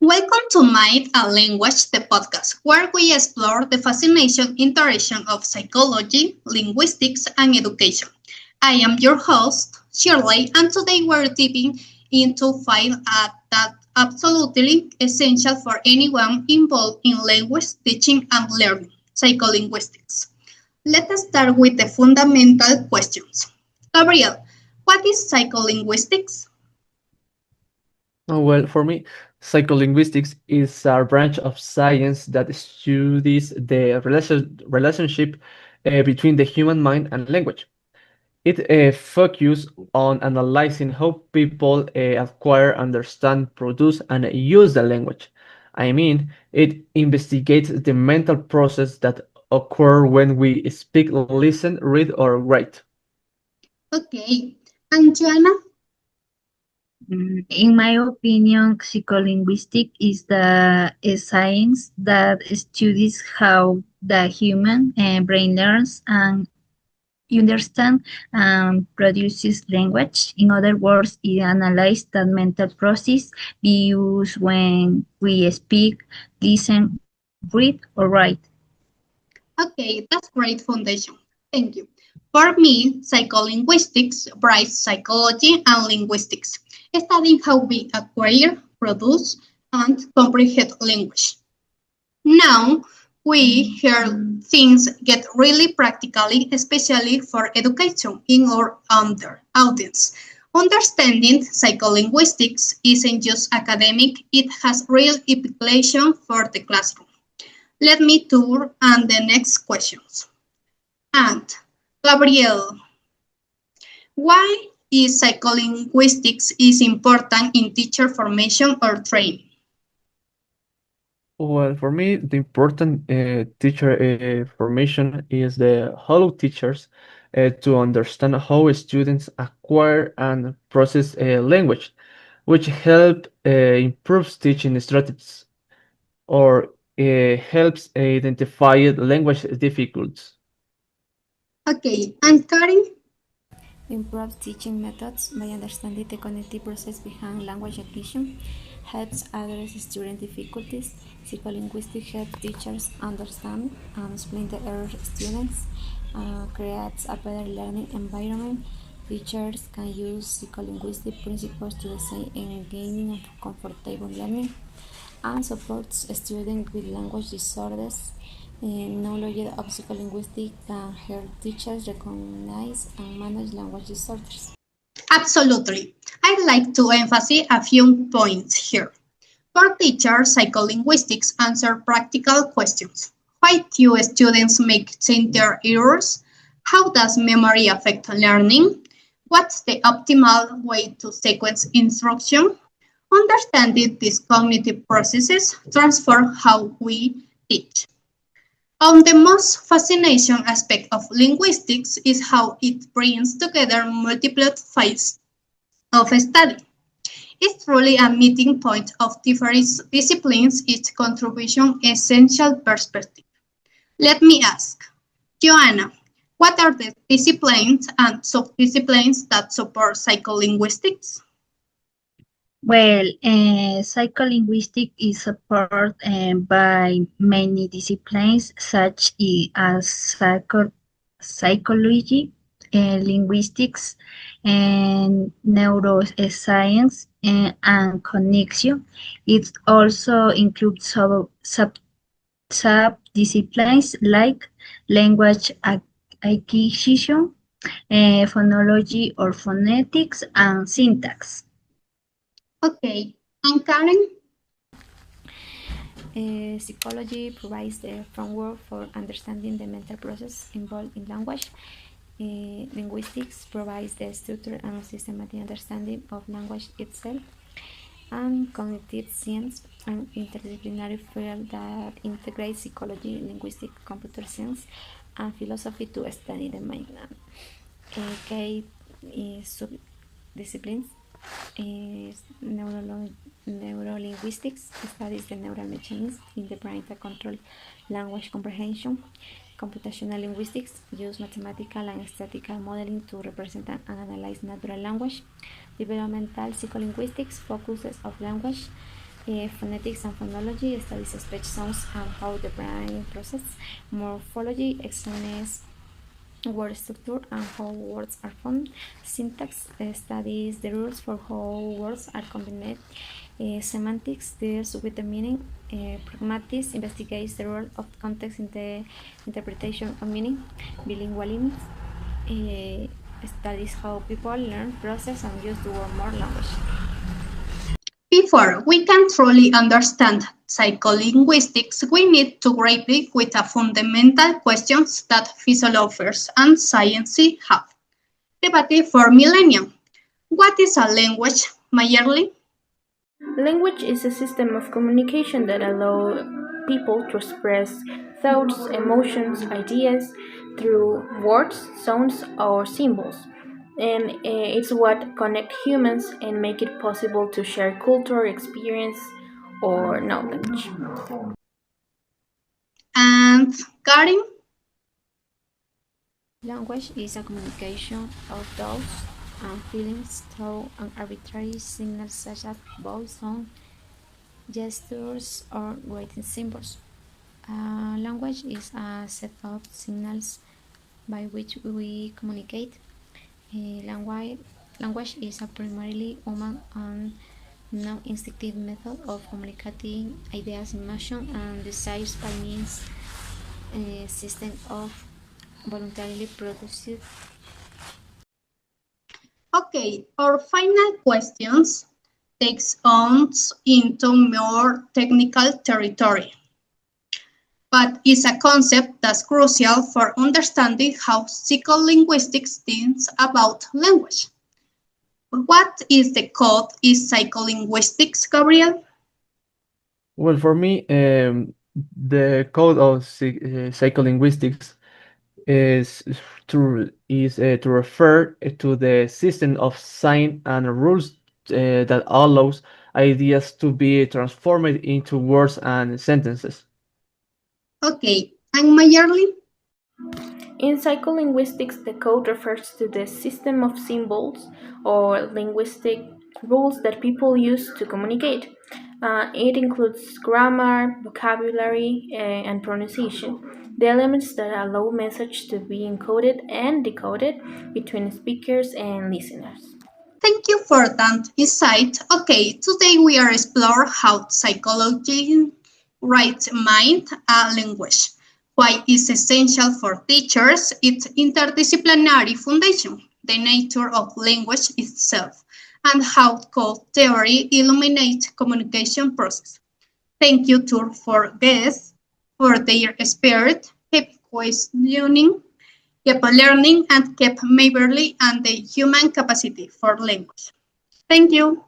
Welcome to Mind and Language, the podcast, where we explore the fascinating interaction of psychology, linguistics, and education. I am your host, Shirley, and today we're diving into field that absolutely essential for anyone involved in language teaching and learning, psycholinguistics. Let us start with the fundamental questions. Gabriel, what is psycholinguistics? Well, for me, psycholinguistics is a branch of science that studies the relationship between the human mind and language. It focuses on analyzing how people acquire, understand, produce, and use the language. I mean, it investigates the mental process that occur when we speak, listen, read, or write. Okay, and Joanna? In my opinion, psycholinguistic is a science that studies how the human brain learns and understand and produces language. In other words, it analyzes the mental process we use when we speak, listen, read, or write. Okay, that's great foundation. Thank you. For me, psycholinguistics brights psychology and linguistics, studying how we acquire, produce, and comprehend language. Now, we hear things get really practically, especially for education in our audience. Understanding psycholinguistics isn't just academic, it has real implication for the classroom. Let me tour and the next questions. And Gabriel, why is psycholinguistics is important in teacher formation or training? Well, for me, the important teacher formation is the hollow teachers to understand how students acquire and process language, which help improves teaching strategies or helps identify language difficulties. Okay, and Karen? Improves teaching methods by understanding the cognitive process behind language acquisition, helps address student difficulties. Psycholinguistics helps teachers understand and explain the errors students, creates a better learning environment. Teachers can use psycholinguistic principles to design engaging and comfortable learning, and supports students with language disorders. Knowledge of psycholinguistics can help teachers recognize and manage language disorders. Absolutely. I'd like to emphasize a few points here. For teachers, psycholinguistics answer practical questions. Why do students make center errors? How does memory affect learning? What's the optimal way to sequence instruction? Understanding these cognitive processes transform how we teach. The most fascinating aspect of linguistics is how it brings together multiple fields of study. It's truly a meeting point of different disciplines, each contribution essential perspective. Let me ask, Joanna, what are the disciplines and subdisciplines that support psycholinguistics? Well, psycholinguistics is supported by many disciplines as psychology, linguistics, and neuroscience, and connection. It also includes subdisciplines like language acquisition, phonology or phonetics, and syntax. Okay, and Karen? Psychology provides the framework for understanding the mental process involved in language. Linguistics provides the structure and systematic understanding of language itself. And cognitive science, an interdisciplinary field that integrates psychology, linguistics, computer science, and philosophy to study the mind. Key subdisciplines is neurolinguistics, studies the neural mechanisms in the brain that control language comprehension. Computational linguistics use mathematical and statistical modeling to represent and analyze natural language. Developmental psycholinguistics focuses on language Phonetics and phonology studies speech sounds and how the brain processes. Morphology examines word structure and how words are formed. Syntax studies the rules for how words are combined. Semantics deals with the meaning. Pragmatics investigates the role of context in the interpretation of meaning. Bilingualism studies how people learn, process, and use the word more language. Before we can truly understand psycholinguistics, we need to grapple with the fundamental questions that philosophers and science have debated for millennia. What is a language, Mayerly? Language is a system of communication that allows people to express thoughts, emotions, ideas through words, sounds, or symbols. And it's what connects humans and make it possible to share culture, experience, or knowledge. And Karin? Language is a communication of thoughts and feelings through an arbitrary signals such as voice, sound, gestures, or writing symbols. Language is a set of signals by which we communicate. Language is a primarily human and non-instinctive method of communicating ideas, emotions, and desires by means a system of voluntarily produced. Okay, our final questions takes us into more technical territory, but is a concept that's crucial for understanding how psycholinguistics thinks about language. What is the code is psycholinguistics, Gabriel? Well, for me, the code of psycholinguistics is to refer to the system of sign and rules that allows ideas to be transformed into words and sentences. Okay, and Mayerly? In psycholinguistics, the code refers to the system of symbols or linguistic rules that people use to communicate. It includes grammar, vocabulary, and pronunciation, the elements that allow message to be encoded and decoded between speakers and listeners. Thank you for that insight. Okay, today we are exploring how psychology writes mind a language, why it's essential for teachers, its interdisciplinary foundation, the nature of language itself, and how code theory illuminates communication process. Thank you to our guests for their spirit, keep questioning, keep learning, and keep marveling and the human capacity for language. Thank you.